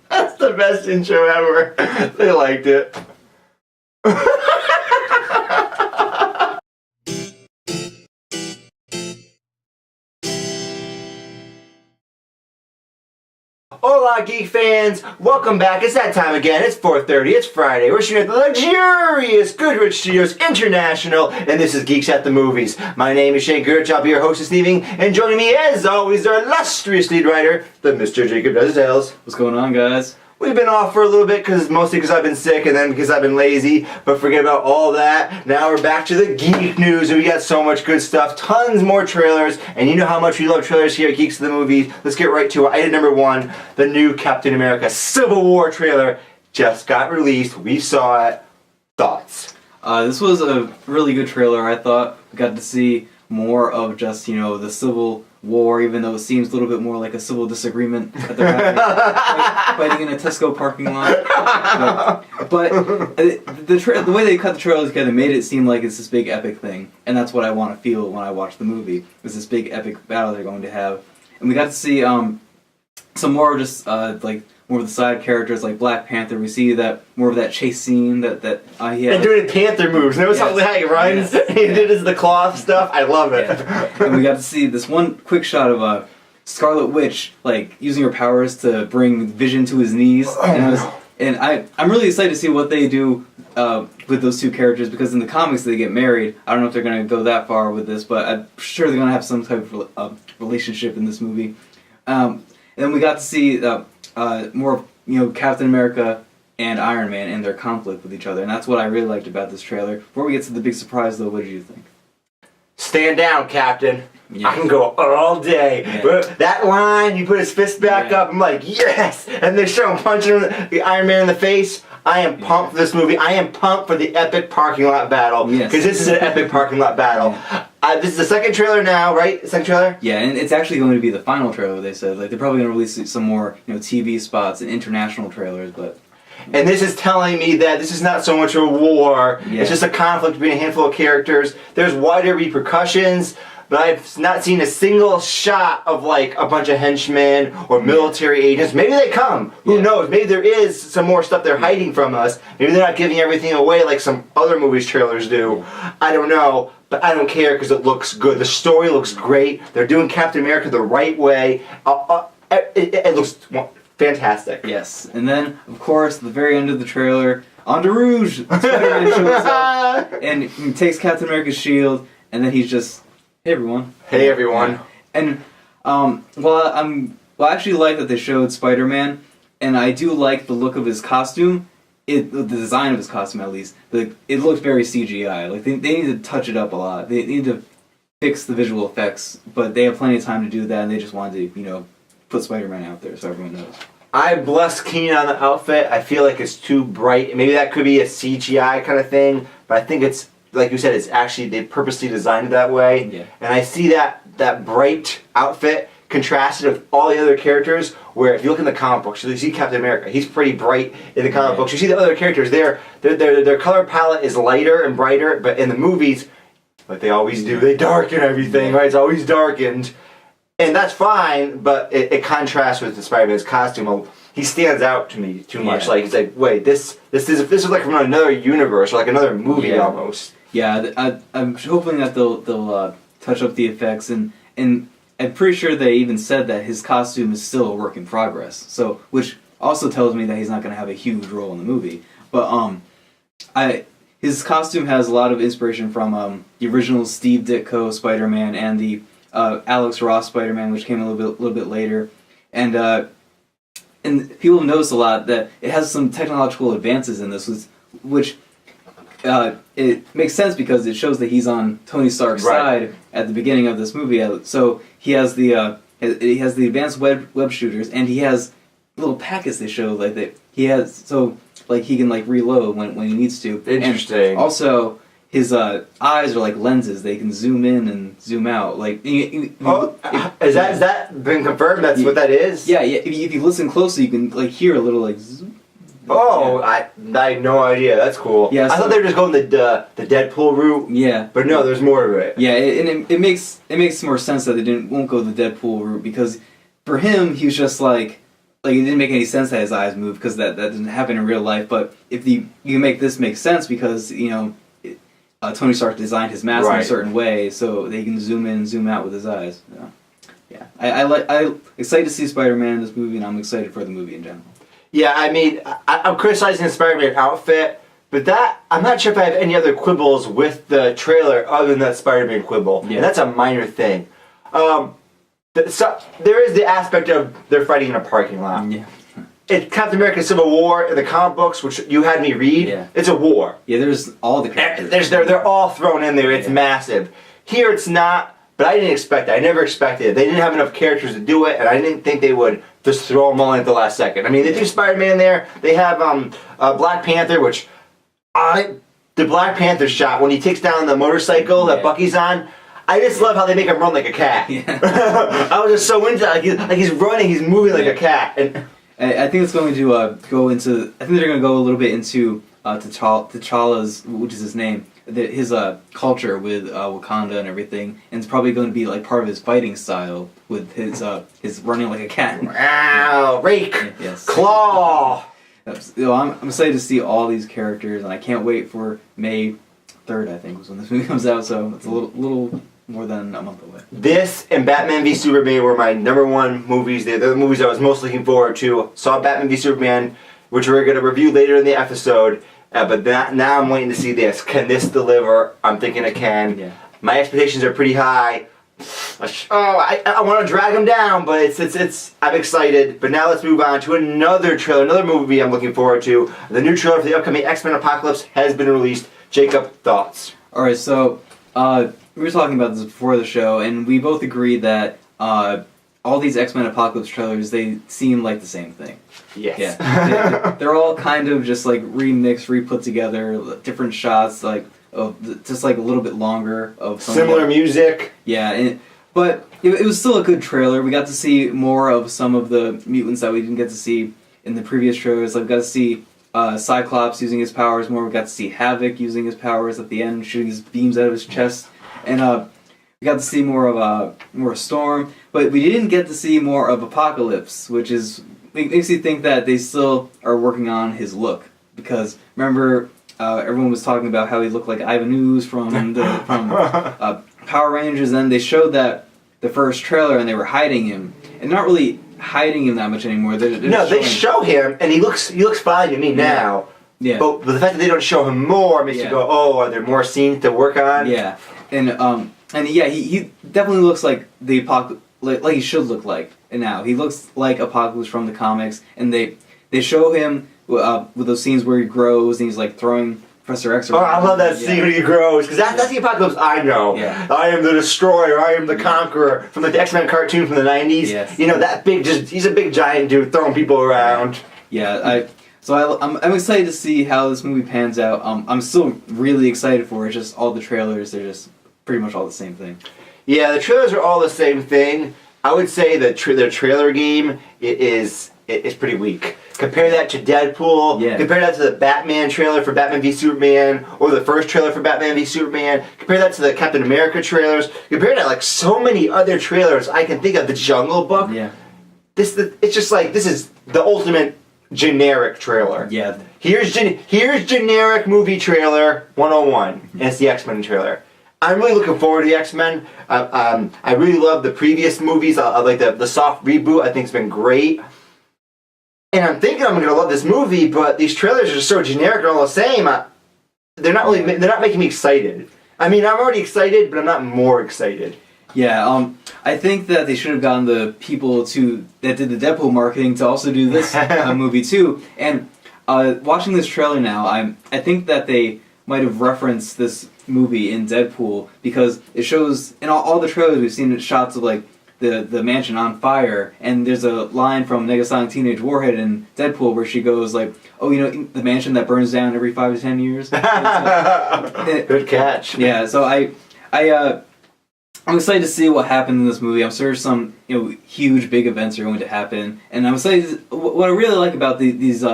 That's the best intro ever. They liked it. Hola, geek fans! Welcome back. It's that time again. It's 4:30. It's Friday. We're shooting at the luxurious Goodrich Studios International, and this is Geeks at the Movies. My name is Shane Goodrich. I'll be your host this evening, and joining me, as always, our illustrious lead writer, the Mr. Jacob Does Tales. What's going on, guys? We've been off for a little bit, mostly because I've been sick and then because I've been lazy, but forget about all that. Now we're back to the geek news, and we got so much good stuff, tons more trailers, and you know how much we love trailers here at Geeks of the Movies. Let's get right to it. Item number one, the new Captain America Civil War trailer just got released. We saw it. Thoughts? This was a really good trailer, I thought. We got to see more of just, the Civil War, even though it seems a little bit more like a civil disagreement that they're having, fighting in a Tesco parking lot. But the way they cut the trailer together made it seem like it's this big epic thing, and that's what I want to feel when I watch the movie. Is this big epic battle they're going to have, and we got to see some more of just more of the side characters like Black Panther. We see that more of that chase scene that he had. And doing Panther moves. Notice how he runs. Yes. He did the cloth stuff. I love it. Yeah. And we got to see this one quick shot of Scarlet Witch using her powers to bring Vision to his knees. I'm really excited to see what they do with those two characters, because in the comics they get married. I don't know if they're going to go that far with this, but I'm sure they're going to have some type of relationship in this movie. And then we got to see more of Captain America and Iron Man and their conflict with each other, and that's what I really liked about this trailer. Before we get to the big surprise, though, what did you think? Stand down, Captain. Yes. I can go all day. Yeah. But that line, you put his fist back up, I'm like, yes! And they show him punching the Iron Man in the face. I am pumped for this movie. I am pumped for the epic parking lot battle. Because this is an epic parking lot battle. Yeah. This is the second trailer now, right? Second trailer? Yeah, and it's actually going to be the final trailer, they said. They're probably going to release some more TV spots and international trailers, but... And this is telling me that this is not so much a war. Yeah. It's just a conflict between a handful of characters. There's wider repercussions, but I've not seen a single shot of a bunch of henchmen or military agents. Maybe they come. Who knows? Maybe there is some more stuff they're hiding from us. Maybe they're not giving everything away like some other movies trailers do. I don't know, but I don't care because it looks good. The story looks great. They're doing Captain America the right way. It looks fantastic. Yes, and then, of course, at the very end of the trailer, on the Rouge, Spider-Man shows up, and he takes Captain America's shield, and then he's just, hey everyone. Hey everyone. And, I actually like that they showed Spider-Man, and I do like the look of his costume, the design of his costume at least. It looks very CGI. They need to touch it up a lot. They need to fix the visual effects, but they have plenty of time to do that, and they just wanted to, put Spider-Man out there so everyone knows. I'm less keen on the outfit. I feel like it's too bright. Maybe that could be a CGI kind of thing, but I think it's, like you said, it's actually, they purposely designed it that way. Yeah. And I see that bright outfit contrasted with all the other characters, where if you look in the comic books, you see Captain America, he's pretty bright in the comic books. You see the other characters, their color palette is lighter and brighter, but in the movies, like they always do, they darken everything, right? It's always darkened. And that's fine, but it contrasts with the Spider-Man's costume. He stands out to me too much. It's like, wait, this is like from another universe, or like another movie almost. Yeah, I'm hoping that they'll touch up the effects, and I'm pretty sure they even said that his costume is still a work in progress. So, which also tells me that he's not going to have a huge role in the movie. But his costume has a lot of inspiration from the original Steve Ditko Spider-Man and the Alex Ross Spider-Man, which came a little bit later, and people notice a lot that it has some technological advances in this, which it makes sense because it shows that he's on Tony Stark's side at the beginning of this movie. So he has the advanced web shooters, and he has little packets they show he has, so he can reload when he needs to. Interesting. And also, his eyes are like lenses. They can zoom in and zoom out. Has that been confirmed? That's what that is? Yeah. If you listen closely, you can hear a little zoom. Oh, I had no idea. That's cool. Yeah, I thought they were just going the Deadpool route. Yeah, but no, there's more of it. Yeah, and it makes more sense that they won't go the Deadpool route, because for him he was just like it didn't make any sense that his eyes move, because that doesn't happen in real life. But if you can make this make sense, because Tony Stark designed his mask in a certain way so they can zoom in and zoom out with his eyes. Yeah, I'm excited to see Spider-Man in this movie, and I'm excited for the movie in general. Yeah, I mean, I'm criticizing the Spider-Man outfit, but I'm not sure if I have any other quibbles with the trailer other than that Spider-Man quibble. Yeah. And that's a minor thing. So there is the aspect of they're fighting in a parking lot. Yeah. It's Captain America Civil War in the comic books, which you had me read. Yeah. It's a war. Yeah, there's all the characters. They're all thrown in there. It's massive. Here it's not. But I didn't expect it. I never expected it. They didn't have enough characters to do it, and I didn't think they would just throw them all in at the last second. I mean, they do Spider-Man there. They have Black Panther, which the Black Panther shot when he takes down the motorcycle that Bucky's on. I just love how they make him run like a cat. Yeah. I was just so into it. Like he's running, he's moving like a cat. And I think it's going to go into. I think they're going to go a little bit into T'Challa's, which is his name. His culture with Wakanda and everything, and it's probably going to be like part of his fighting style with his running like a cat. Wow, rake, yes, claw. I'm excited to see all these characters, and I can't wait for May 3rd. I think was when this movie comes out, so it's a little more than a month away. This and Batman v Superman were my #1 movies. They're the movies I was most looking forward to. Saw Batman v Superman, which we're going to review later in the episode. But now I'm waiting to see this. Can this deliver? I'm thinking it can. Yeah. My expectations are pretty high. I want to drag them down, but it's. I'm excited. But now let's move on to another trailer, another movie I'm looking forward to. The new trailer for the upcoming X-Men Apocalypse has been released. Jacob, thoughts? All right, so we were talking about this before the show, and we both agreed that all these X-Men Apocalypse trailers, they seem like the same thing. Yes. Yeah. They're all kind of just like remixed, re-put together, different shots, just like a little bit longer of similar music. Yeah, but it was still a good trailer. We got to see more of some of the mutants that we didn't get to see in the previous trailers. Like we got to see Cyclops using his powers more. We got to see Havoc using his powers at the end, shooting his beams out of his chest, and we got to see more of Storm. But we didn't get to see more of Apocalypse, which makes you think that they still are working on his look. Because remember, everyone was talking about how he looked like Ivan Ooze from Power Rangers, and then they showed that the first trailer, and they were hiding him, and not really hiding him that much anymore. They show him, and he looks fine to me now. Yeah. But the fact that they don't show him more makes you go, oh, are there more scenes to work on? Yeah, and he definitely looks like the Apocalypse. Like he should look like. And now he looks like Apocalypse from the comics, and they show him with those scenes where he grows and he's like throwing Professor X around. Oh, I love that scene when he grows, because that's the Apocalypse I know. Yeah. I am the Destroyer, I am the Conqueror, from the X-Men cartoon from the 90s. Yes. That big, he's a big giant dude throwing people around. Yeah, I'm excited to see how this movie pans out. I'm still really excited for it. Just all the trailers, they're just pretty much all the same thing. Yeah, the trailers are all the same thing. I would say that their trailer game is pretty weak. Compare that to Deadpool. Yeah. Compare that to the Batman trailer for Batman v Superman, or the first trailer for Batman v Superman. Compare that to the Captain America trailers. Compare that like so many other trailers I can think of. The Jungle Book. Yeah. It's just like this is the ultimate generic trailer. Yeah. Here's generic movie trailer 101, and it's the X-Men trailer. I'm really looking forward to the X-Men. I really love the previous movies. I like the soft reboot. I think it's been great. And I'm thinking I'm going to love this movie, but these trailers are just so generic and all the same. They're not making me excited. I mean, I'm already excited, but I'm not more excited. Yeah, I think that they should have gotten the people that did the Deadpool marketing to also do this movie too. And watching this trailer now, I think that they might have referenced this movie in Deadpool, because it shows in all the trailers we've seen shots of like the mansion on fire, and there's a line from Negasonic Teenage Warhead in Deadpool where she goes like, oh, the mansion that burns down every 5 to 10 years. Good catch. Yeah, so I'm excited to see what happens in this movie. I'm sure some huge big events are going to happen, and I'm excited. What I really like about these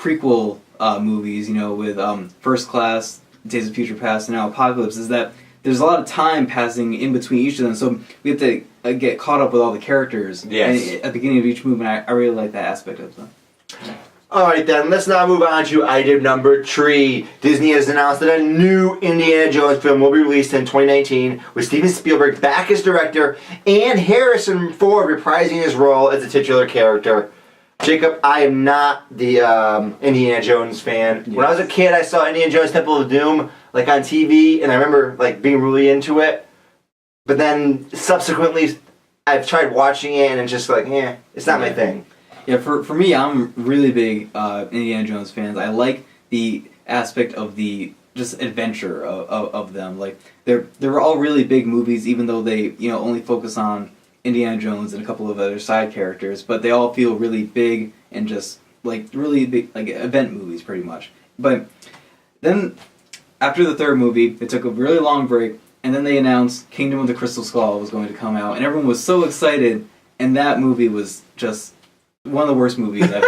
prequel movies, with First Class, Days of Future Past, and now Apocalypse, is that there's a lot of time passing in between each of them, so we have to get caught up with all the characters at the beginning of each movie, and I really like that aspect of them. Alright then, let's now move on to item number 3. Disney has announced that a new Indiana Jones film will be released in 2019 with Steven Spielberg back as director and Harrison Ford reprising his role as the titular character. Jacob, I am not the Indiana Jones fan. Yes. When I was a kid, I saw Indiana Jones Temple of Doom on TV, and I remember being really into it. But then subsequently, I've tried watching it, and it's just it's not my thing. Yeah, for me, I'm really big Indiana Jones fans. I like the aspect of the just adventure of them. They're all really big movies, even though they only focus on Indiana Jones and a couple of other side characters, but they all feel really big and just really big event movies pretty much. But then after the third movie, they took a really long break, and then they announced Kingdom of the Crystal Skull was going to come out, and everyone was so excited, and that movie was just one of the worst movies ever.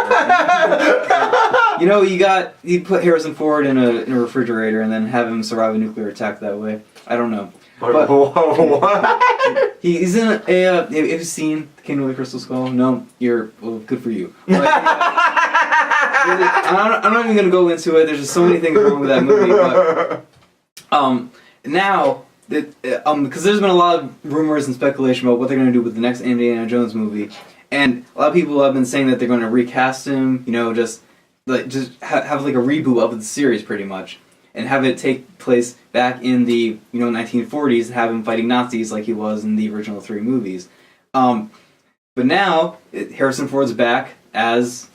You put Harrison Ford in a refrigerator and then have him survive a nuclear attack that way. I don't know. But what? He's in have you seen Kingdom of the Crystal Skull? No? Good for you. But, really, I'm not even going to go into it. There's just so many things wrong with that movie. But now, because there's been a lot of rumors and speculation about what they're going to do with the next Indiana Jones movie, and a lot of people have been saying that they're going to recast him, just have a reboot of the series pretty much, and have it take place back in the 1940s and have him fighting Nazis like he was in the original 3 movies. But now Harrison Ford's back as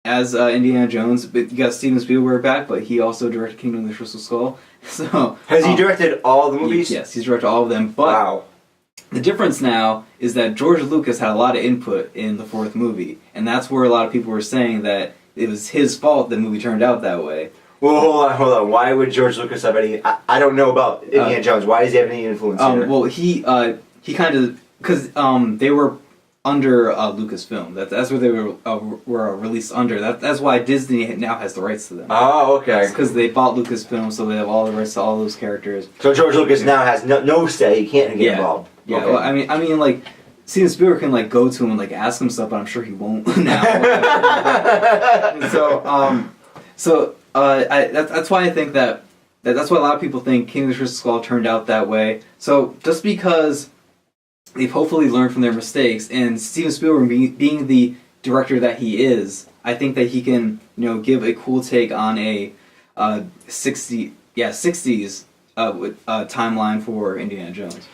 Indiana Jones. But you got Steven Spielberg back, but he also directed Kingdom of the Crystal Skull. So has he directed all the movies? Yes, he's directed all of them. But wow. The difference now is that George Lucas had a lot of input in the 4th movie, and that's where a lot of people were saying that it was his fault the movie turned out that way. Well, hold on. Why would George Lucas have any... I don't know about Indiana Jones. Why does he have any influence here? Well, he kind of... Because they were under Lucasfilm. That's where they were released under. That's why Disney now has the rights to them. Oh, okay. Because they bought Lucasfilm, so they have all the rights to all those characters. So George Lucas now has no say. He can't get involved. Yeah. Okay. Well, I mean, Steven Spielberg can go to him and ask him stuff, but I'm sure he won't now. That's why I think that's why a lot of people think King of the Crystal Skull turned out that way. So just because they've hopefully learned from their mistakes, and Steven Spielberg being the director that he is, I think that he can give a cool take on a 60s timeline for Indiana Jones.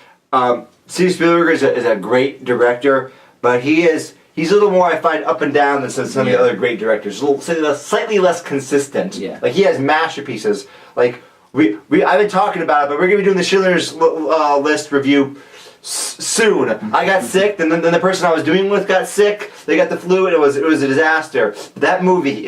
Steven Spielberg is a great director, but he's a little more, I find, up and down than some of the other great directors. Slightly less consistent. Yeah. He has masterpieces. I've been talking about it, but we're gonna be doing the Schindler's List review soon. I got sick, then the person I was doing with got sick. They got the flu, and it was a disaster. That movie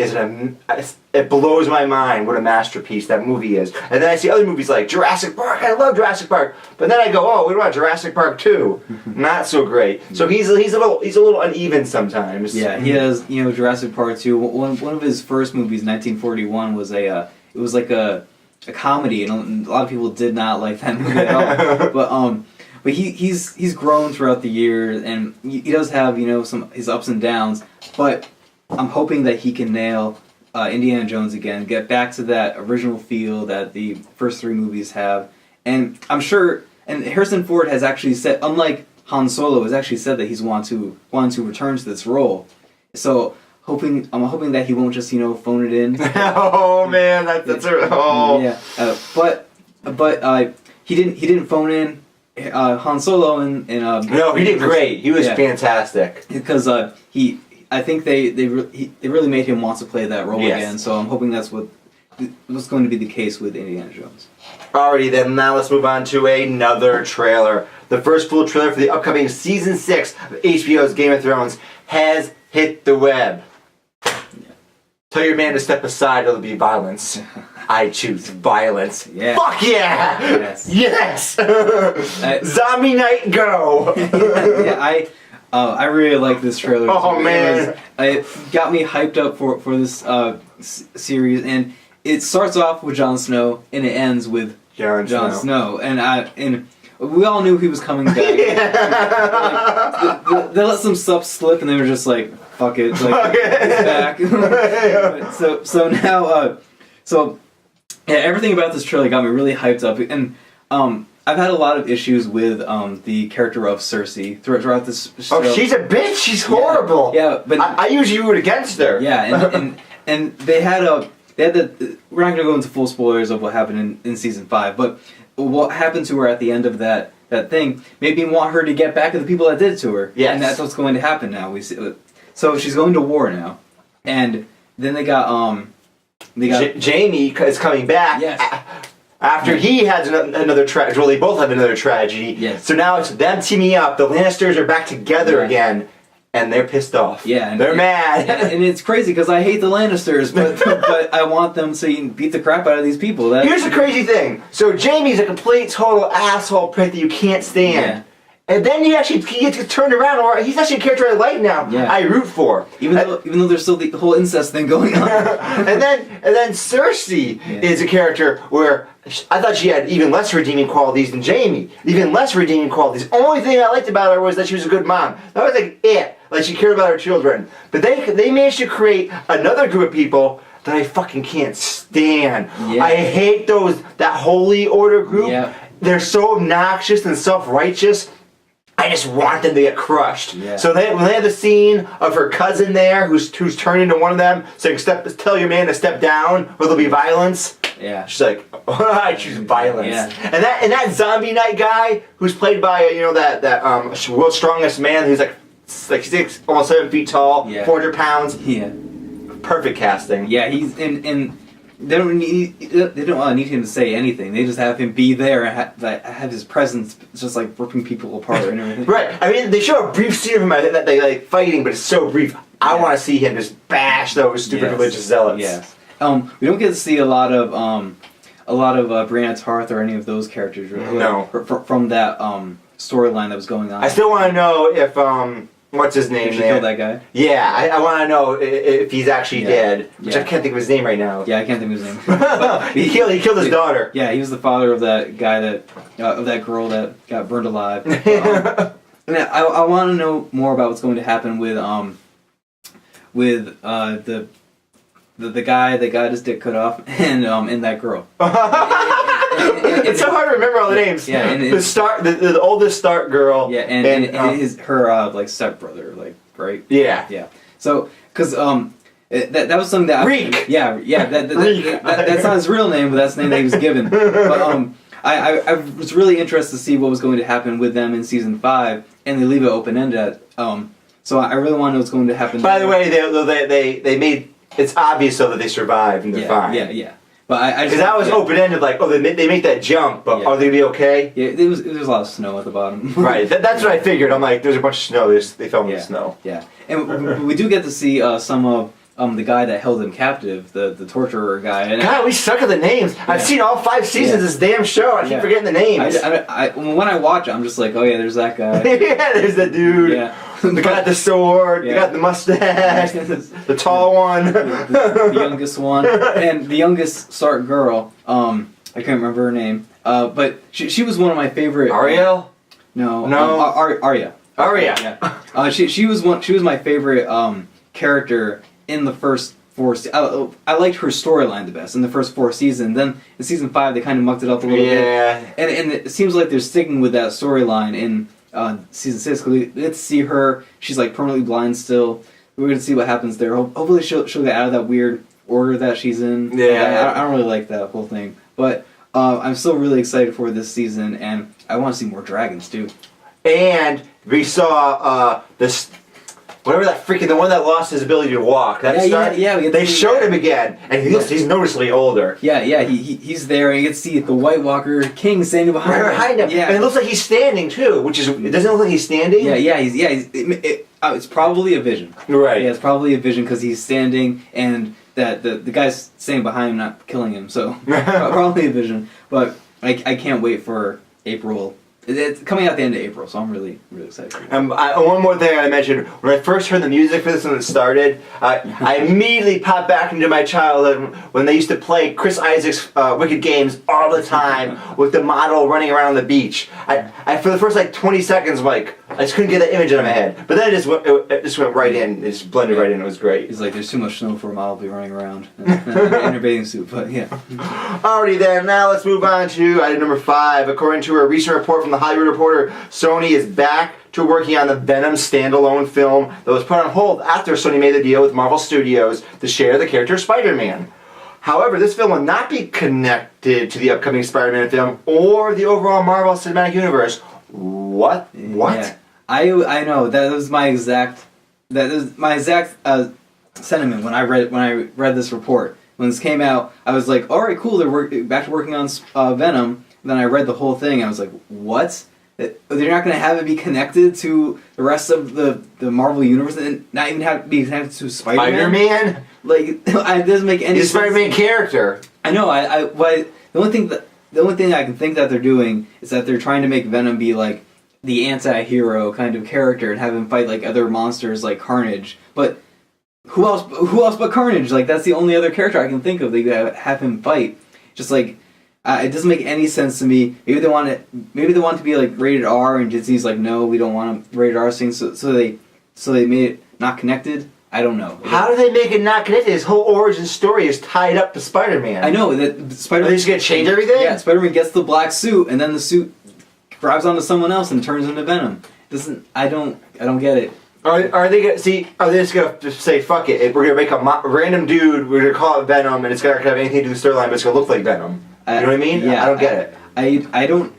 it blows my mind what a masterpiece that movie is. And then I see other movies like Jurassic Park. I love Jurassic Park, but then I go, oh, what about Jurassic Park 2? Not so great. So he's a little uneven sometimes. Yeah, he has Jurassic Park 2. One of his first movies, 1941, was a comedy, and a lot of people did not like that movie at all. But he's grown throughout the years, and he does have some his ups and downs. But I'm hoping that he can nail Indiana Jones again, get back to that original feel that the first 3 movies have. And I'm sure, and Harrison Ford has actually said, unlike Han Solo, has actually said that he's want to return to this role. So I'm hoping that he won't just phone it in. Oh man, that's yeah. But he didn't phone in Han Solo and no, he did great. He was fantastic because I think they really made him want to play that role again. So I'm hoping that's what's going to be the case with Indiana Jones. Alrighty then, now let's move on to another trailer. The first full trailer for the upcoming season 6 of HBO's Game of Thrones has hit the web. Tell your man to step aside or there'll be violence. I choose violence. Yeah. Fuck yeah! Yes. Zombie night, go! I really like this trailer. Oh, man. It got me hyped up for this series, and it starts off with Jon Snow and it ends with Jon Snow. And we all knew he was coming back. They let some stuff slip, and they were just like, "Fuck it, like he's back." so now, everything about this trailer got me really hyped up, and I've had a lot of issues with the character of Cersei throughout this show. Oh, she's a bitch. She's horrible. Yeah, but I usually root against her. Yeah, and they had the. We're not going to go into full spoilers of what happened in season 5, but what happened to her at the end of that thing made me want her to get back at the people that did it to her. Yes. And that's what's going to happen now. We see, so she's going to war now, and then they got Jaime is coming back. Yes. After he has another tragedy. Well, they both have another tragedy. Yes. So now it's them teaming up. The Lannisters are back together again. And they're pissed off. Yeah, they're mad. And it's crazy because I hate the Lannisters, but I want them to beat the crap out of these people. Here's the crazy thing. So Jaime's a complete, total asshole prick that you can't stand. Yeah. And then he gets turned around, or he's actually a character I like now. Yeah. I root for. Even though there's still the whole incest thing going on. and then Cersei is a character where I thought she had even less redeeming qualities than Jaime. Even less redeeming qualities. Only thing I liked about her was that she was a good mom. That was like it. Like she cared about her children. But they managed to create another group of people that I fucking can't stand. Yeah. I hate that Holy Order group. Yeah. They're so obnoxious and self-righteous. I just want them to get crushed. Yeah. So when they have the scene of her cousin there, who's turned into one of them, saying, "Tell your man to step down, or there'll be violence." Yeah. She's like, "I choose violence." Yeah. And that Zombie Knight guy, who's played by that world's strongest man, who's like 6, almost 7 feet tall, 400 pounds. Yeah. Perfect casting. Yeah, he's and they don't need him to say anything. They just have him be there and have his presence, just like ripping people apart and everything. Right. I mean, they show a brief scene of him that they like fighting, but it's so brief. I want to see him just bash those stupid religious zealots. Yes. We don't get to see a lot of Brianna Tarth or any of those characters. Really, No. From that storyline that was going on. I still want to know if what's his name? Did she kill that guy? Yeah, I want to know if he's actually dead, which I can't think of his name right now. Yeah, I can't think of his name. he killed his daughter. Yeah, he was the father of that guy of that girl that got burned alive. And I want to know more about what's going to happen with the guy that got his dick cut off and that girl. It's so hard to remember all the names. Yeah, and the oldest Stark girl. Yeah, and her like stepbrother, like, right? Yeah. Yeah. So, because that was something that Reek. That's not his real name, but that's the name that he was given. But I was really interested to see what was going to happen with them in season 5, and they leave it open ended. So I really want to know what's going to happen. By the way, they made it's obvious though that they survived and they're fine. Yeah. But because that was open ended, like they make that jump, but are they gonna be okay? Yeah, there's a lot of snow at the bottom. Right, that's what I figured. I'm like, there's a bunch of snow. They fell in the snow. Yeah, and we do get to see some of the guy that held him captive, the torturer guy. And God, we suck at the names. Yeah. I've seen all 5 seasons of this damn show. I keep forgetting the names. When I watch it, I'm just like, oh yeah, there's that guy. Yeah, there's that dude. Yeah. The guy with the sword, the guy with the mustache, the tall one. The youngest one. And the youngest Stark girl, I can't remember her name, but she was one of my favorite... Ariel? No. Arya. Arya. Yeah. She was my favorite character in the first 4 I liked her storyline the best in the first 4 seasons. Then in season 5 they kind of mucked it up a little bit. And it seems like they're sticking with that storyline in season 6, because we get to see her. She's like permanently blind still. We're gonna see what happens there. Hopefully she'll get out of that weird order that she's in. I don't really like that whole thing, but I'm still really excited for this season, and I want to see more dragons too. And we saw this. Whatever that freaking, the one that lost his ability to walk. They showed him again, and he's noticeably older. Yeah, he's there, and you get to see the White Walker King standing behind him. Yeah, and it looks like he's standing too, which is, it doesn't look like he's standing. It's probably a vision. Right. Yeah, it's probably a vision because he's standing, and that the guy's standing behind him, not killing him. So probably a vision. But I can't wait for April It's coming out the end of April, so I'm really, really excited for it. One more thing I mentioned, when I first heard the music for this when it started, I immediately popped back into my childhood when they used to play Chris Isaac's Wicked Games all the time with the model running around the beach. I for the first like 20 seconds, I just couldn't get that image out of my head. But then it just went right in. It just blended right in. It was great. He's like, there's too much snow for a model to be running around in her bathing suit, but yeah. Alrighty then, now let's move on to item number 5. According to a recent report from the Hollywood Reporter, Sony is back to working on the Venom standalone film that was put on hold after Sony made the deal with Marvel Studios to share the character of Spider-Man. However, this film will not be connected to the upcoming Spider-Man film or the overall Marvel Cinematic Universe. What? Yeah. I know that was my exact sentiment when I read this report. When this came out, I was like, all right, cool, they're back to working on Venom. And then I read the whole thing, and I was like, what? They're not going to have it be connected to the rest of the Marvel Universe and not even have it be connected to Spider-Man? Spider-Man? Like, it doesn't make any sense. He's a Spider-Man character. I know, the only thing I can think that they're doing is that they're trying to make Venom be like the anti-hero kind of character and have him fight like other monsters like Carnage. But who else but Carnage? Like, that's the only other character I can think of that you have him fight. Just like, it doesn't make any sense to me. Maybe they want it to be like rated R, and Disney's like, no, we don't want a rated R thing. So they made it not connected. I don't know. How do they make it not connected? His whole origin story is tied up to Spider-Man. I know that Spider-Man. Are they just gonna change everything? Yeah, Spider-Man gets the black suit, and then the suit grabs onto someone else and turns into Venom. I don't get it. Are they just gonna say fuck it? We're gonna make a random dude. We're gonna call it Venom, and it's not gonna have anything to do with the storyline, but it's gonna look like Venom. You know what I mean? Yeah, I don't get it. I don't.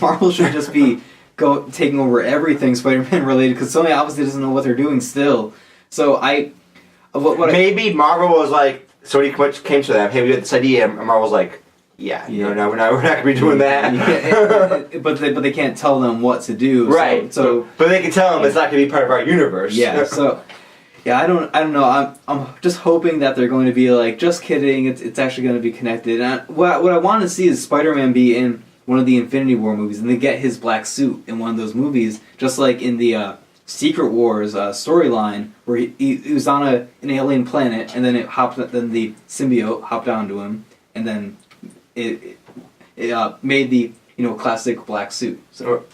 Marvel should just be taking over everything Spider-Man related, because Sony obviously doesn't know what they're doing still. So maybe Marvel was like, Sony came to them, hey, we got this idea, and Marvel's like, no, we're not gonna be doing that. Yeah, but they can't tell them what to do. Right. So but they can tell them it's not gonna be part of our universe. Yeah. So. Yeah, I don't know. I'm just hoping that they're going to be like, just kidding. It's actually going to be connected. And what I want to see is Spider-Man be in one of the Infinity War movies, and they get his black suit in one of those movies, just like in the Secret Wars storyline, where he was on an alien planet, and then then the symbiote hopped onto him, and then it made the classic black suit. So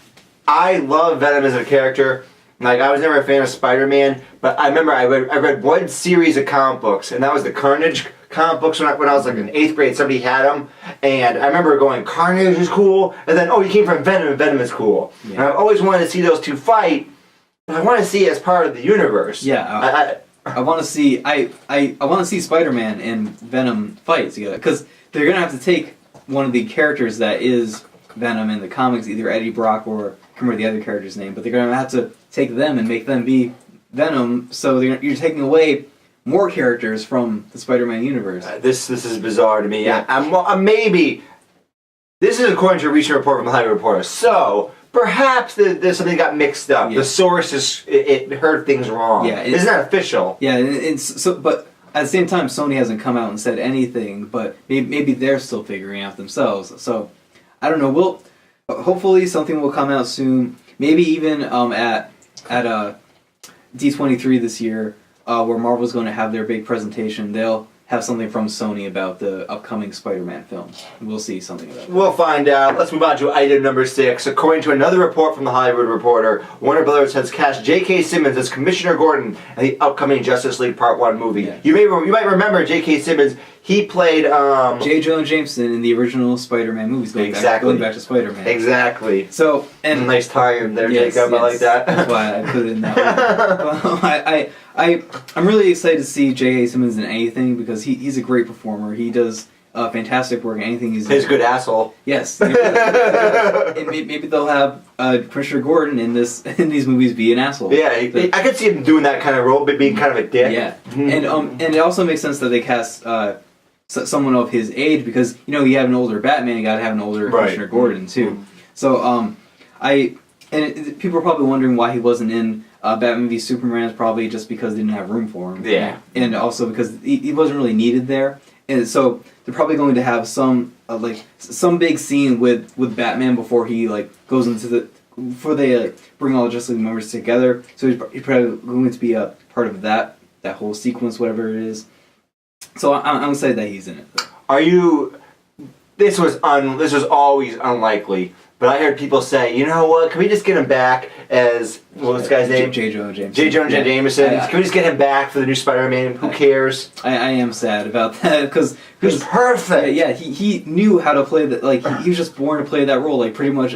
I love Venom as a character. Like, I was never a fan of Spider-Man, but I remember I read one series of comic books, and that was the Carnage comic books when I was like in 8th grade. Somebody had them, and I remember going, Carnage is cool, and then, he came from Venom, and Venom is cool. Yeah. And I've always wanted to see those two fight, but I want to see it as part of the universe. Yeah, I want to see I want to see Spider-Man and Venom fight together, because they're gonna have to take one of the characters that is Venom in the comics, either Eddie Brock or I can't remember the other character's name, but they're gonna have to take them and make them be Venom. So you're taking away more characters from the Spider-Man universe. This is bizarre to me. Yeah. I'm maybe this is according to a recent report from the Hollywood Reporter. So perhaps there's something got mixed up. Yeah. The source it heard things wrong. Yeah, it's not official. Yeah, but at the same time, Sony hasn't come out and said anything. But maybe they're still figuring out themselves. So I don't know. Hopefully something will come out soon. Maybe even at D23 this year, where Marvel's going to have their big presentation, they'll have something from Sony about the upcoming Spider-Man film. We'll see something about it. We'll find out. Let's move on to item number 6. According to another report from the Hollywood Reporter, Warner Brothers has cast J.K. Simmons as Commissioner Gordon in the upcoming Justice League Part 1 movie. Yeah. You might remember J.K. Simmons. He played J. Jonah Jameson in the original Spider-Man movies. Going back to Spider-Man. Exactly. So and nice tie-in there, yes, Jacob. Yes. I like that. That's why I put it in that way. I'm really excited to see J.K. Simmons in anything, because he's a great performer. He does fantastic work in anything he's in. He's a good asshole. Yes. And maybe they'll have Commissioner Gordon in these movies be an asshole. Yeah, I could see him doing that kind of role, but being kind of a dick. Yeah, and it also makes sense that they cast someone of his age, because you have an older Batman, you got to have an older Commissioner Gordon too. So people are probably wondering why he wasn't in Batman v Superman. Is probably just because they didn't have room for him. Yeah, and also because he wasn't really needed there. and so they're probably going to have some big scene with Batman before he goes into before they bring all the Justice League members together. So he's probably going to be a part of that whole sequence, whatever it is. So I'm excited that he's in it. Are you? This was always unlikely. But I heard people say, you know what? Can we just get him back as what was this guy's name? J. Jonah Jameson. J. Jonah Jameson. Can we just get him back for the new Spider-Man? Who cares? I am sad about that because he's perfect. Yeah, he knew how to play that. He was just born to play that role. Pretty much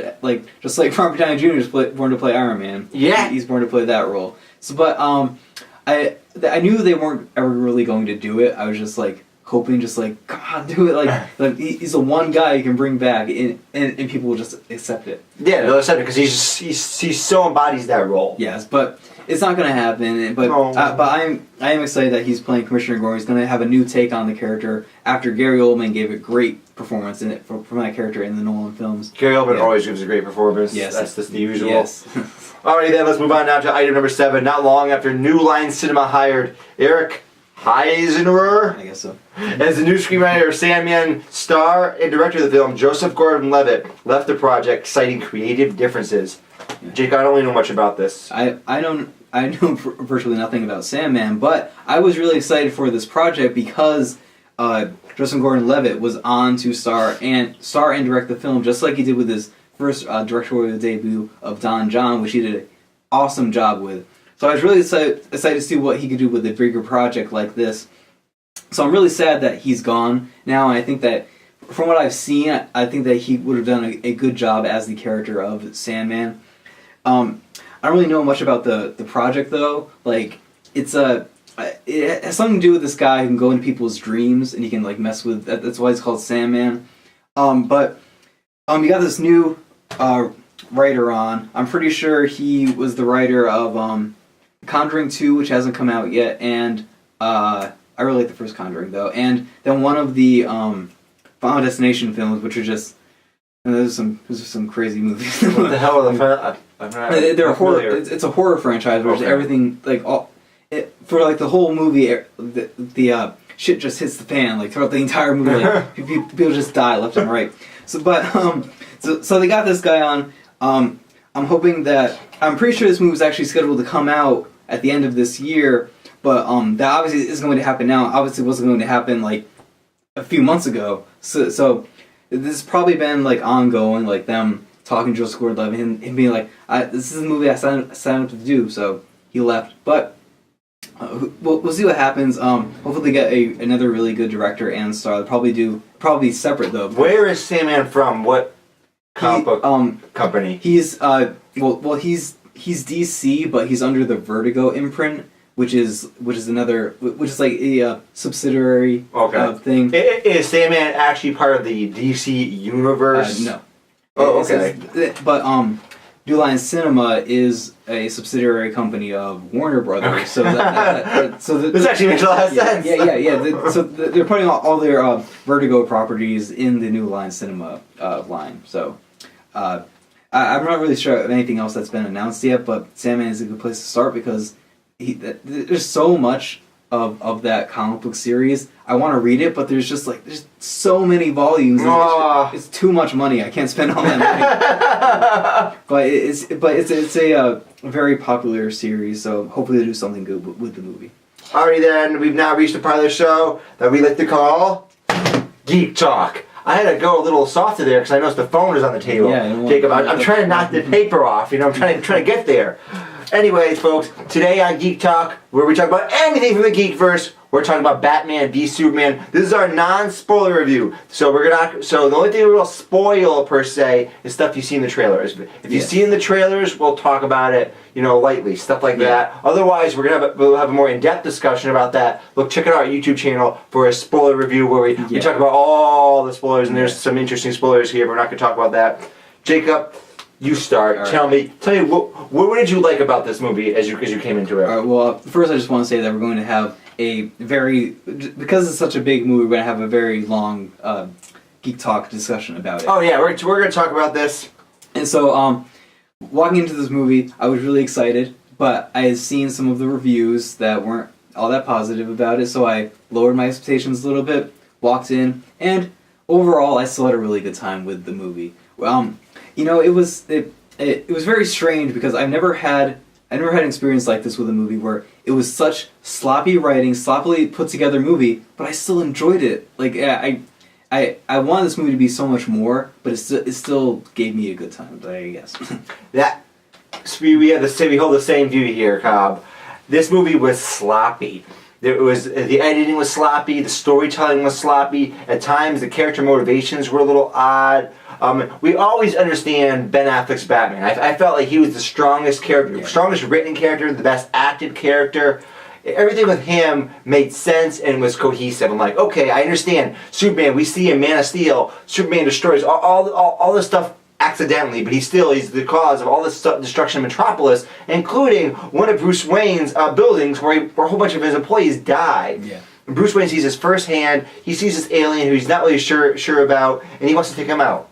just like Robert Downey Jr. is born to play Iron Man. Yeah, he's born to play that role. So, but I knew they weren't ever really going to do it. I was just hoping, come on, do it. He's the one guy you can bring back, and people will just accept it. Yeah, they'll accept it because he so embodies that role. Yes, but it's not going to happen. But I am excited that he's playing Commissioner Gordon. He's going to have a new take on the character after Gary Oldman gave a great performance in it from that character in the Nolan films. Gary Oldman always gives a great performance. Yes, that's just the usual. Yes. Alrighty then, let's move on now to item number 7. Not long after New Line Cinema hired Eric Heisenberg, I guess so, as the new screenwriter of Sandman, star and director of the film, Joseph Gordon-Levitt left the project, citing creative differences. Yeah. Jake, I don't really know much about this. I know virtually nothing about Sandman, but I was really excited for this project because Joseph Gordon-Levitt was on to star and direct the film, just like he did with his first directorial debut of Don John, which he did an awesome job with. So I was really excited to see what he could do with a bigger project like this. So I'm really sad that he's gone now, and I think that from what I've seen, I think that he would have done a good job as the character of Sandman. I don't really know much about the project though. It has something to do with this guy who can go into people's dreams and he can mess with. That's why it's called Sandman. But you got this new writer on. I'm pretty sure he was the writer of Conjuring 2, which hasn't come out yet, and I really like the first Conjuring though, and then one of the Final Destination films, which are just those are some crazy movies. What the hell are the they're horror. It's a horror franchise where everything for the whole movie the shit just hits the fan throughout the entire movie. People just die left and right. So they got this guy on. I'm hoping that I'm pretty sure this movie is actually scheduled to come out at the end of this year, but that obviously isn't going to happen now. Obviously, it wasn't going to happen a few months ago. So this has probably been ongoing, them talking to Joseph Gordon-Levitt and him being this is a movie I signed up to do. So he left, but we'll see what happens. Hopefully, they get another really good director and star. They'll probably separate though. Where is Sandman from? What comic book company? He's he's DC, but he's under the Vertigo imprint, which is a subsidiary thing. Is Sandman actually part of the DC universe? No. Oh, okay. But New Line Cinema is a subsidiary company of Warner Brothers, okay. So this actually makes a lot of sense. Yeah. So they're putting all their Vertigo properties in the New Line Cinema line. So I'm not really sure of anything else that's been announced yet, but Sandman is a good place to start because there's so much of that comic book series. I want to read it, but there's so many volumes. It's too much money. I can't spend all that money. but it's a very popular series, so hopefully they do something good with the movie. Alrighty then, we've now reached the part of the show that we like to call Geek Talk. I had to go a little softer there because I noticed the phone is on the table. Yeah, Jacob, I'm trying to knock the paper off. I'm trying to get there. Anyways, folks, today on Geek Talk, where we talk about anything from the Geekverse, we're talking about Batman v Superman. This is our non-spoiler review. So the only thing we'll spoil per se is stuff you see in the trailers. If you see in the trailers, we'll talk about it, lightly, stuff like that. Otherwise, we'll have a more in-depth discussion about that. Look, check out our YouTube channel for a spoiler review where we talk about all the spoilers, and there's some interesting spoilers here, but we're not going to talk about that. Jacob, you start. Right. Tell me, what did you like about this movie as you came into it? All right, well, first I just want to say that we're going to have because it's such a big movie, we're going to have a very long Geek Talk discussion about it. Oh yeah, we're going to talk about this. And so, walking into this movie, I was really excited, but I had seen some of the reviews that weren't all that positive about it, so I lowered my expectations a little bit. walked in, and overall, I still had a really good time with the movie. It was very strange because I never had an experience like this with a movie where it was such sloppy writing, sloppily put together movie, but I still enjoyed it. Like I wanted this movie to be so much more, but it still gave me a good time, I guess. We hold the same view here, Cobb. This movie was sloppy. The editing was sloppy, the storytelling was sloppy. At times, the character motivations were a little odd. We always understand Ben Affleck's Batman. I felt like he was the strongest character, strongest written character, the best acted character. Everything with him made sense and was cohesive. I'm like, okay, I understand. Superman, we see in Man of Steel, Superman destroys all this stuff accidentally, but he's the cause of all this destruction of Metropolis, including one of Bruce Wayne's buildings where a whole bunch of his employees died. Yeah. And Bruce Wayne sees this firsthand. He sees this alien who he's not really sure about, and he wants to take him out.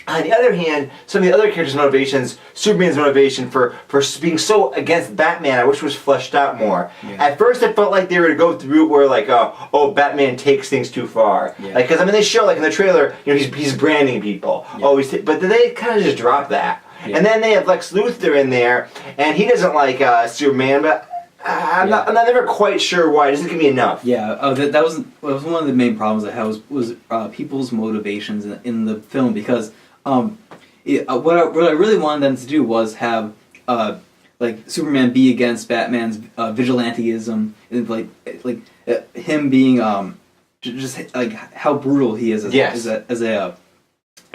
On the other hand, some of the other characters' motivations, Superman's motivation for being so against Batman, I wish was fleshed out more. Yeah. At first, it felt like they were to go through it where, like, Batman takes things too far. Yeah. Like, because they show, like, in the trailer, he's branding people. Yeah. But then they kind of just drop that. Yeah. And then they have Lex Luthor in there, and he doesn't like Superman, but I'm not never quite sure why. It doesn't give me enough. Yeah, that was one of the main problems I had was people's motivations in the film, because what I really wanted them to do was have like Superman be against Batman's vigilanteism, and like him being just like how brutal he is as a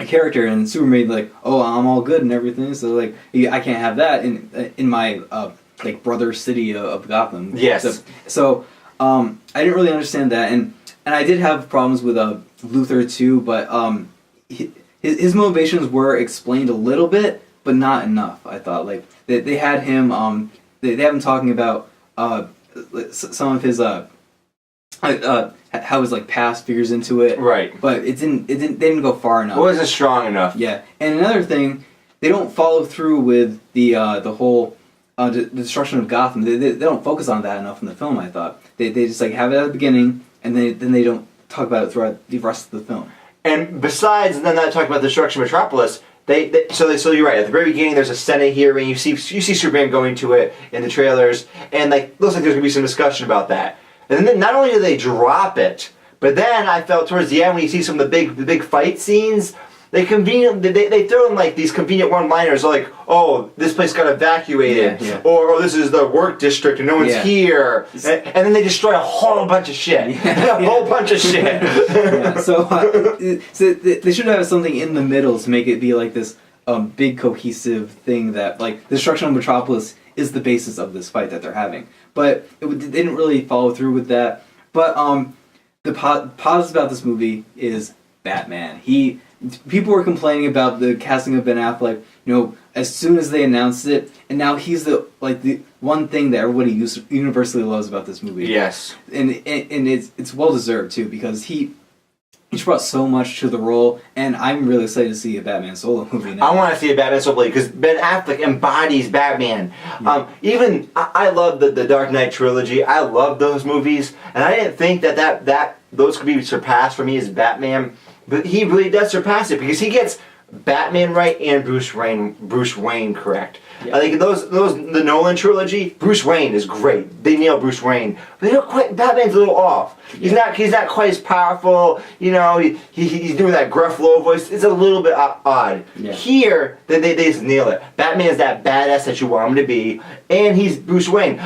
character, and Superman like, oh, I'm all good and everything, so like I can't have that in my like brother city of Gotham. Yes. So I didn't really understand that, and I did have problems with Luthor too, but his motivations were explained a little bit, but not enough. I thought they had him they have him talking about some of his how his like past figures into it, right? But they didn't go far enough. It wasn't strong enough. Yeah, and another thing, they don't follow through with the whole the destruction of Gotham. They don't focus on that enough in the film. I thought they just like have it at the beginning, and then they don't talk about it throughout the rest of the film. And besides them not talking about the destruction of Metropolis, so you're right. At the very beginning, there's a Senate hearing. You see Superman going to it in the trailers, and looks like there's gonna be some discussion about that. And then not only do they drop it, but then I felt towards the end when you see some of the big fight scenes, they throw in like these convenient one-liners like, oh, this place got evacuated, or oh, this is the work district and no one's here, and then they destroy a whole bunch of shit, a whole bunch of shit. So they should have something in the middle to make it be like this big cohesive thing that like the destruction of Metropolis is the basis of this fight that they're having. But they didn't really follow through with that. But the positive about this movie is Batman. People were complaining about the casting of Ben Affleck, as soon as they announced it, and now he's the one thing that everybody universally loves about this movie. Yes, and it's well deserved too, because he brought so much to the role, and I'm really excited to see a Batman solo movie now. I want to see a Batman solo movie because Ben Affleck embodies Batman. Yeah. I love the Dark Knight trilogy. I love those movies, and I didn't think that those could be surpassed for me as Batman. But he really does surpass it because he gets Batman right and Bruce Wayne correct. Yeah. I think the Nolan trilogy, Bruce Wayne is great. They nail Bruce Wayne, but Batman's a little off. Yeah. He's not quite as powerful. He's doing that gruff low voice. It's a little bit odd. Yeah. Here, they just nail it. Batman's that badass that you want him to be, and he's Bruce Wayne.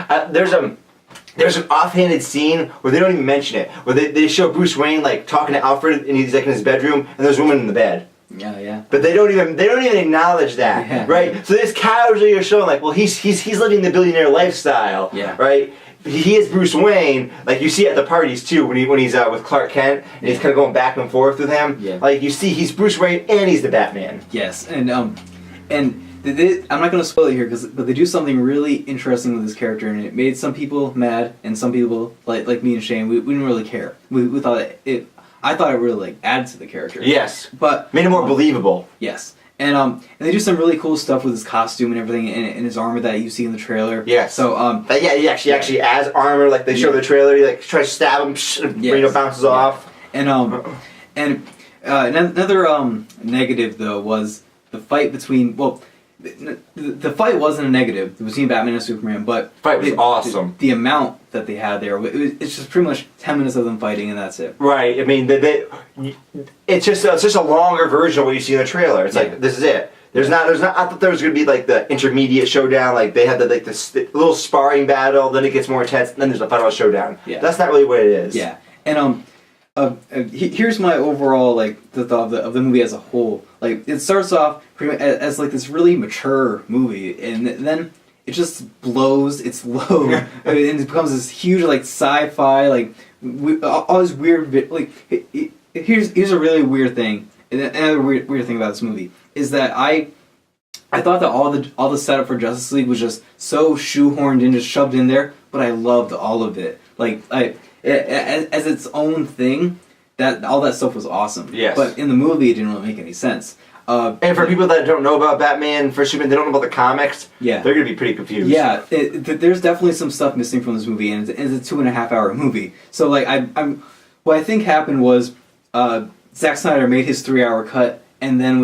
There's an offhanded scene where they don't even mention it, where they show Bruce Wayne like talking to Alfred, and he's like in his bedroom, and there's a woman in the bed. Yeah. But they don't even acknowledge that, right? So this casually are showing like, well, he's living the billionaire lifestyle, right? He is Bruce Wayne, like you see at the parties too when he's with Clark Kent, and he's kind of going back and forth with him. Yeah. Like you see, he's Bruce Wayne and he's the Batman. Yes, and I'm not going to spoil it here, but they do something really interesting with this character, and it made some people mad, and some people like me and Shane, we didn't really care. We thought I thought it really added to the character. Yes, but made it more believable. Yes, and they do some really cool stuff with his costume and everything, and his armor that you see in the trailer. Yes. So he actually has armor. Like they show the trailer, he tries to stab him, bounces off. And another negative though was the fight between the fight wasn't a negative between Batman and Superman, but fight was awesome. The amount that they had there, it's just pretty much 10 minutes of them fighting, and that's it. Right. I mean, it's just a longer version of what you see in the trailer. It's like this is it. There's not. I thought there was gonna be like the intermediate showdown. Like they had the little sparring battle. Then it gets more intense. And then there's a final showdown. Yeah. That's not really what it is. Yeah. And here's my overall the thought of the movie as a whole. Like it starts off pretty much as like this really mature movie, and then it just blows its load, and it becomes this huge sci-fi all this weird here's a really weird thing. Another weird thing about this movie is that I thought that all the setup for Justice League was just so shoehorned in, just shoved in there, but I loved all of it. As its own thing, that all that stuff was awesome. Yes. But in the movie, it didn't really make any sense. And for people that don't know about Batman for Superman, they don't know about the comics. Yeah. They're gonna be pretty confused. Yeah, there's definitely some stuff missing from this movie, and it's a 2.5-hour movie. So what I think happened was Zack Snyder made his 3-hour cut, and then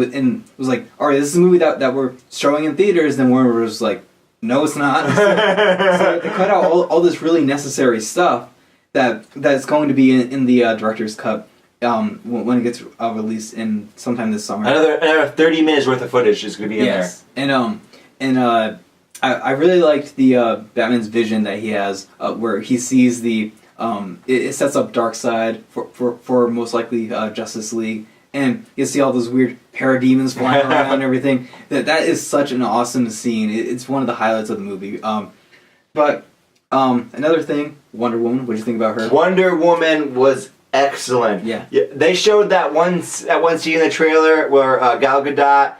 was like, all right, this is a movie that we're showing in theaters. Then Warner was like, no, it's not. So they cut out all this really necessary stuff that's going to be in the director's cut when it gets released in sometime this summer. Another 30 minutes worth of footage is going to be in there. And I really liked the Batman's vision that he has, where he sees it sets up Darkseid for most likely Justice League, and you see all those weird parademons flying around and everything. That is such an awesome scene. It's one of the highlights of the movie. But another thing, Wonder Woman. What did you think about her? Wonder Woman was excellent. Yeah. They showed that one scene in the trailer where Gal Gadot,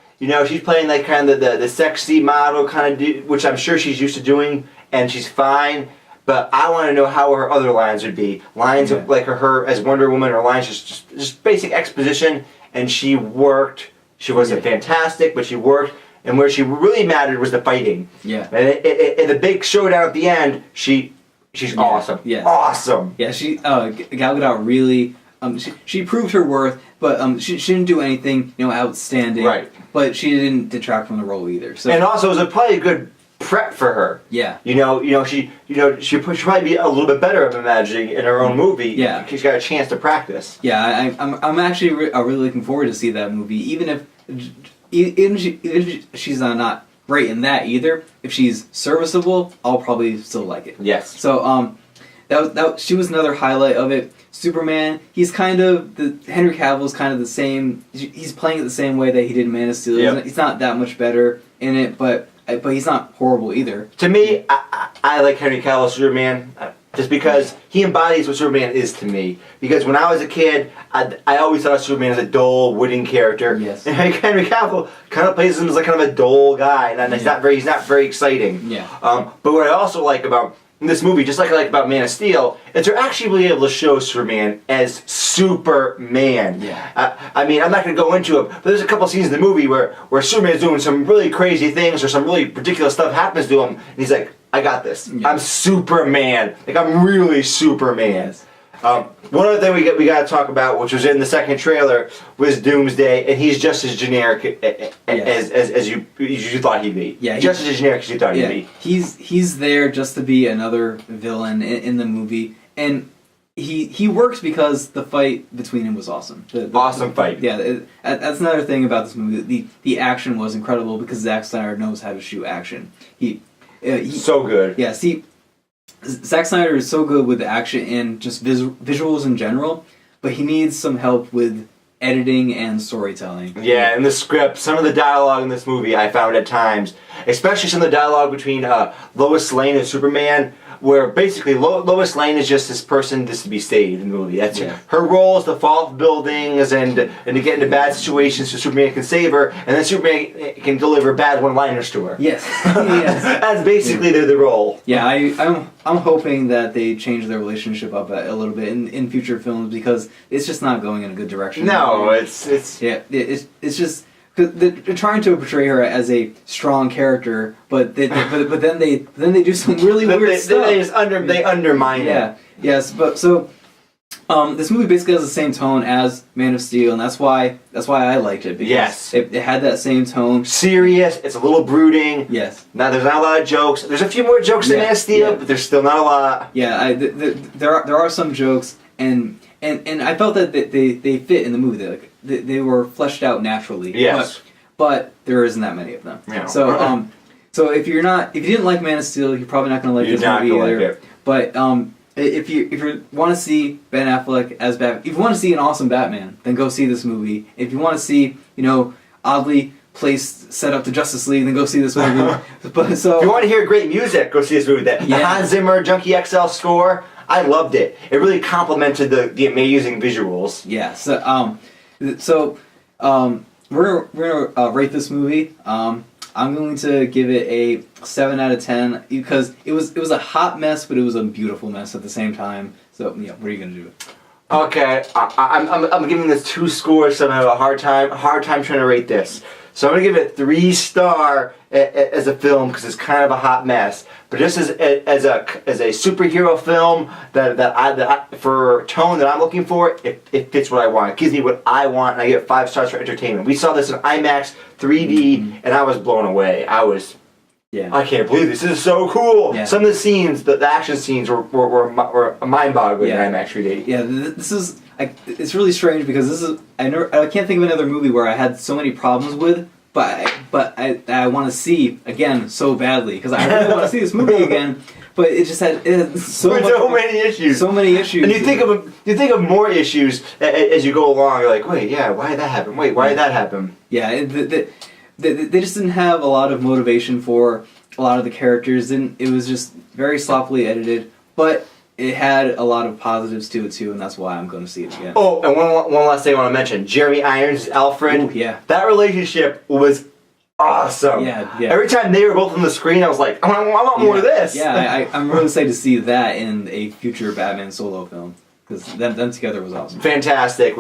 she's playing like kind of the sexy model kind of, which I'm sure she's used to doing, and she's fine. But I want to know how her other lines would be. Lines of like her as Wonder Woman, or lines just basic exposition, and she worked. She wasn't fantastic, but she worked. And where she really mattered was the fighting. Yeah. And the big showdown at the end, she's awesome. Yeah. Awesome. Yeah. Gal Gadot really. She proved her worth, but she didn't do anything outstanding. Right. But she didn't detract from the role either. So. And also, it was probably a good prep for her. Yeah. She probably be a little bit better, I'm imagining, in her own movie. Yeah. She's got a chance to practice. Yeah, I'm actually really looking forward to see that movie, even if she's not great in that either. If she's serviceable, I'll probably still like it. Yes. So she was another highlight of it. Superman, he's kind of Henry Cavill's kind of the same. He's playing it the same way that he did in Man of Steel. Yep. He's not that much better in it, but he's not horrible either. To me, I like Henry Cavill's Superman just because he embodies what Superman is to me. Because when I was a kid, I always thought of Superman as a dull, wooden character. Yes. And Henry Cavill kind of plays him as like kind of a dull guy, and he's not very exciting. Yeah. But what I also like about this movie, just like I like about Man of Steel, is they're actually really able to show Superman as Superman. Yeah. I mean, I'm not going to go into it, but there's a couple scenes in the movie where Superman's doing some really crazy things or some really ridiculous stuff happens to him, and he's like, I got this. Yeah. I'm Superman. Like, I'm really Superman. Yes. One other thing we got to talk about, which was in the second trailer, was Doomsday, and he's just as generic as you thought he'd be. Yeah, just as generic as you thought he'd be. He's there just to be another villain in the movie, and he works because the fight between him was awesome. Awesome fight. Yeah, that's another thing about this movie. The action was incredible because Zack Snyder knows how to shoot action. He so good. Yeah, see. Zack Snyder is so good with action and just visuals in general, but he needs some help with editing and storytelling. Yeah, and the script, some of the dialogue in this movie I found at times, especially some of the dialogue between Lois Lane and Superman, where basically Lois Lane is just this person just to be saved in the movie. That's her role is to fall off buildings and to get into bad situations so Superman can save her, and then Superman can deliver bad one-liners to her. Yes. That's basically the role. Yeah, I'm hoping that they change their relationship up a little bit in future films because it's just not going in a good direction. No, it's just. They're trying to portray her as a strong character, but then they do some really weird stuff. They undermine it. Yes, but so This movie basically has the same tone as Man of Steel, and that's why I liked it. Because Yes. it had that same tone. Serious. It's a little brooding. Yes. Now there's not a lot of jokes. There's a few more jokes than Man of Steel, but there's still not a lot. Yeah, there are some jokes, and I felt that they fit in the movie. They were fleshed out naturally. Yes. But there isn't that many of them. Yeah. So if you didn't like Man of Steel, you're probably not going to like this movie either. Like it. But if you want to see Ben Affleck as Batman, if you want to see an awesome Batman, then go see this movie. If you want to see, oddly placed set up to Justice League, then go see this movie. But if you want to hear great music, go see this movie. The Hans Zimmer Junkie XL score, I loved it. It really complemented the amazing visuals. Yeah. So we're gonna rate this movie. I'm going to give it a 7 out of 10 because it was a hot mess, but it was a beautiful mess at the same time. So yeah, what are you gonna do? Okay, I'm giving this 2 scores, so I have a hard time trying to rate this. So I'm gonna give it 3-star as a film because it's kind of a hot mess. But just as a superhero film that for tone that I'm looking for, it fits what I want. It gives me what I want, and I get 5 stars for entertainment. We saw this in IMAX 3D, and I was blown away. I can't believe this. This is so cool. Yeah. Some of the scenes, the action scenes, were mind-boggling in IMAX 3D. Yeah, this is. It's really strange because I can't think of another movie where I had so many problems with, but I want to see again so badly because I really want to see this movie again. But it had so many issues. So many issues. And you think of more issues as you go along. You're like, wait, yeah, why did that happen? Wait, why did that happen? Yeah, they just didn't have a lot of motivation for a lot of the characters, and it was just very sloppily edited. But it had a lot of positives to it too, and that's why I'm going to see it again. Oh, and one last thing I want to mention: Jeremy Irons, Alfred. Ooh, yeah. That relationship was awesome. Yeah. Every time they were both on the screen, I was like, I want more of this. Yeah, I'm really excited to see that in a future Batman solo film. Because them together was awesome. Fantastic.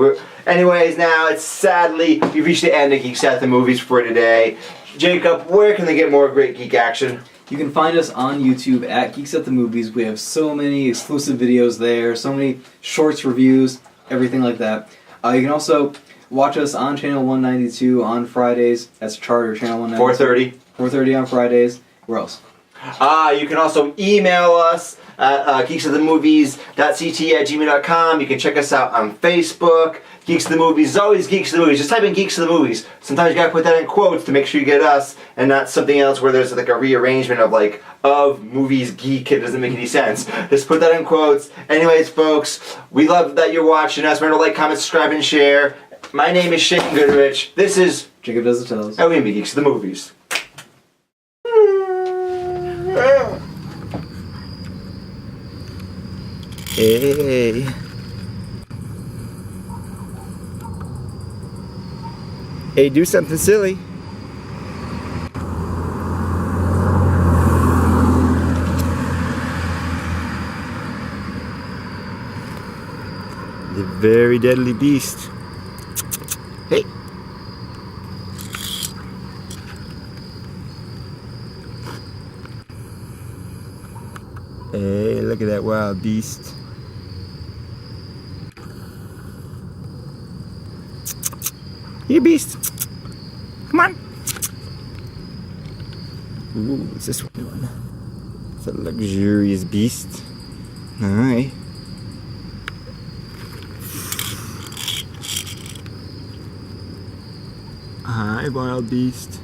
Anyways, now it's sadly, we've reached the end of Geeks at the Movies for today. Jacob, where can they get more great geek action? You can find us on YouTube at Geeks at the Movies. We have so many exclusive videos there, so many shorts, reviews, everything like that. You can also watch us on Channel 192 on Fridays. That's Charter Channel 192. 4:30. 4:30 on Fridays. Where else? You can also email us at geeksofthemovies.ct@gmail.com. You can check us out on Facebook. Geeks of the Movies is always Geeks of the Movies. Just type in Geeks of the Movies. Sometimes you gotta put that in quotes to make sure you get us and not something else where there's like a rearrangement of movies geek. It doesn't make any sense. Just put that in quotes. Anyways, folks, we love that you're watching us. Remember to like, comment, subscribe, and share. My name is Shane Goodrich. This is Jacob Does the Toes. And we be Geeks of the Movies. Hey. Hey, do something silly. The very deadly beast. Hey. Hey, look at that wild beast. Here, beast. Come on. Ooh, what's this one doing? It's a luxurious beast. Alright. Hi, wild beast.